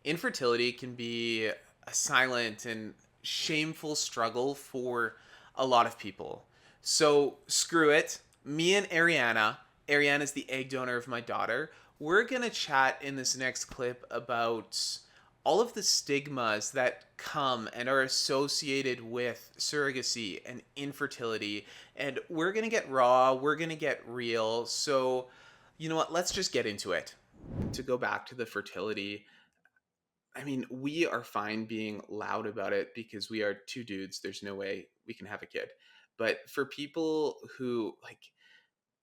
Infertility can be a silent and shameful struggle for a lot of people. So screw it. Me and Ariana's the egg donor of my daughter. We're going to chat in this next clip about all of the stigmas that come and are associated with surrogacy and infertility. And we're going to get raw, we're going to get real. So, you know what? Let's just get into it. To go back to the fertility, I mean, we are fine being loud about it because we are two dudes. There's no way we can have a kid. But for people who, like,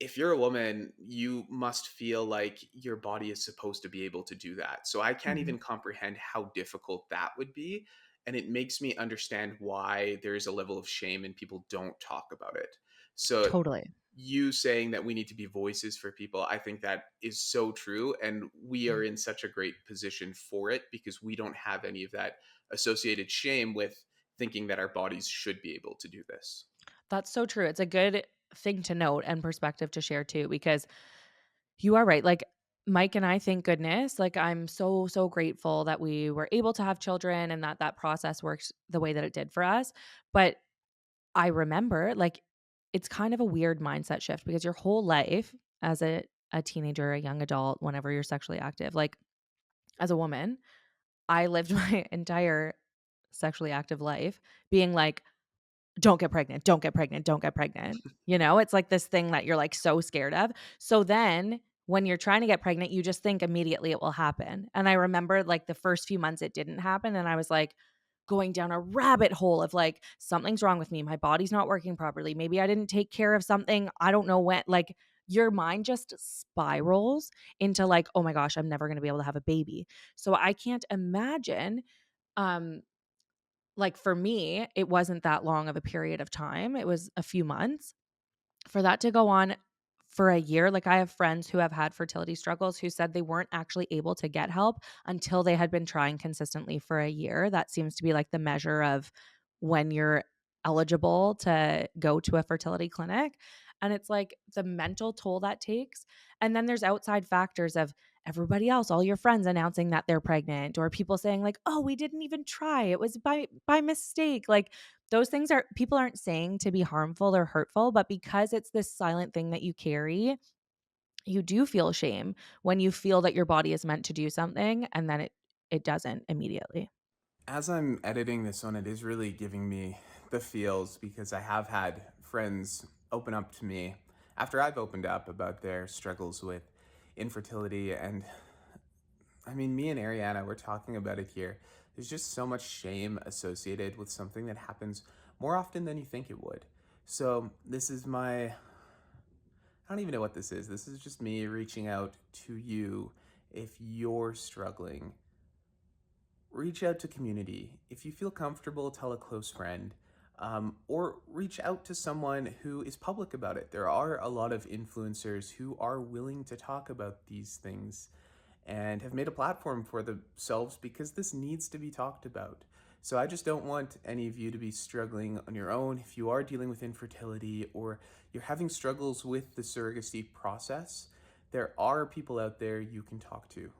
if you're a woman, you must feel like your body is supposed to be able to do that. So I can't Mhm. even comprehend how difficult that would be. And it makes me understand why there's a level of shame and people don't talk about it. So Totally. you saying that we need to be voices for people, I think that is so true. And we are Mm. in such a great position for it because we don't have any of that associated shame with thinking that our bodies should be able to do this. That's so true. It's a good thing to note and perspective to share too, because you are right. Like Mike and I, thank goodness, like I'm so, so grateful that we were able to have children and that that process worked the way that it did for us. But I remember like it's kind of a weird mindset shift because your whole life as a teenager, a young adult, whenever you're sexually active, like as a woman, I lived my entire sexually active life being like, don't get pregnant, don't get pregnant, don't get pregnant. You know, it's like this thing that you're like so scared of. So then when you're trying to get pregnant, you just think immediately it will happen. And I remember like the first few months it didn't happen. And I was like going down a rabbit hole of like, something's wrong with me. My body's not working properly. Maybe I didn't take care of something. I don't know when. Like your mind just spirals into like, oh my gosh, I'm never going to be able to have a baby. So I can't imagine um like for me, it wasn't that long of a period of time. It was a few months. For that to go on for a year, like I have friends who have had fertility struggles who said they weren't actually able to get help until they had been trying consistently for a year. That seems to be like the measure of when you're eligible to go to a fertility clinic. And it's like the mental toll that takes. And then there's outside factors of everybody else, all your friends announcing that they're pregnant or people saying like, "Oh, we didn't even try. It was by mistake." Like those things are people aren't saying to be harmful or hurtful, but because it's this silent thing that you carry, you do feel shame when you feel that your body is meant to do something and then it doesn't immediately. As I'm editing this one, it is really giving me the feels because I have had friends open up to me after I've opened up about their struggles with infertility. And I mean, me and Ariana, we're talking about it here. There's just so much shame associated with something that happens more often than you think it would. So, this is my, I don't even know what this is. This is just me reaching out to you if you're struggling. Reach out to community. If you feel comfortable, tell a close friend, or reach out to someone who is public about it. There are a lot of influencers who are willing to talk about these things and have made a platform for themselves because this needs to be talked about. So I just don't want any of you to be struggling on your own. If you are dealing with infertility or you're having struggles with the surrogacy process, there are people out there you can talk to.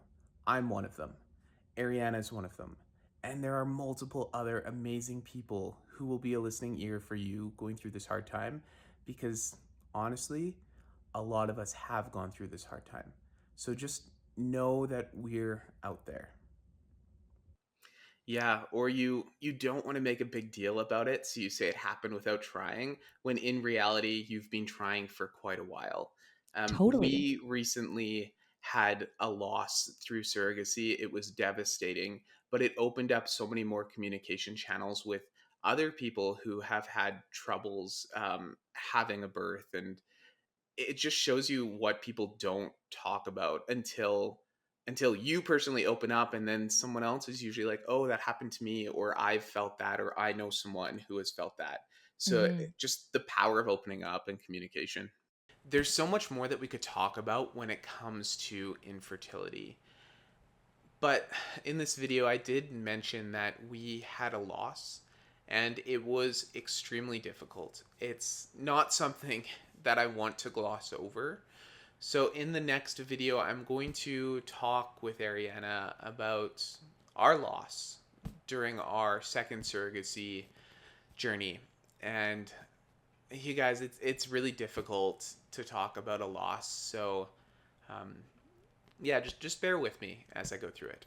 I'm one of them. Ariana is one of them. And there are multiple other amazing people who will be a listening ear for you going through this hard time because honestly, a lot of us have gone through this hard time. So just know that we're out there. Yeah, or you don't want to make a big deal about it, so you say it happened without trying, when in reality you've been trying for quite a while. Totally. We recently had a loss through surrogacy. It was devastating, but it opened up so many more communication channels with other people who have had troubles having a birth, and it just shows you what people don't talk about until you personally open up, and then someone else is usually like, oh, that happened to me, or I've felt that, or I know someone who has felt that. So Mhm. just the power of opening up and communication. There's so much more that we could talk about when it comes to infertility, but in this video I did mention that we had a loss and it was extremely difficult. It's not something that I want to gloss over. So in the next video, I'm going to talk with Ariana about our loss during our second surrogacy journey. And you guys, it's really difficult to talk about a loss. So, yeah, just bear with me as I go through it.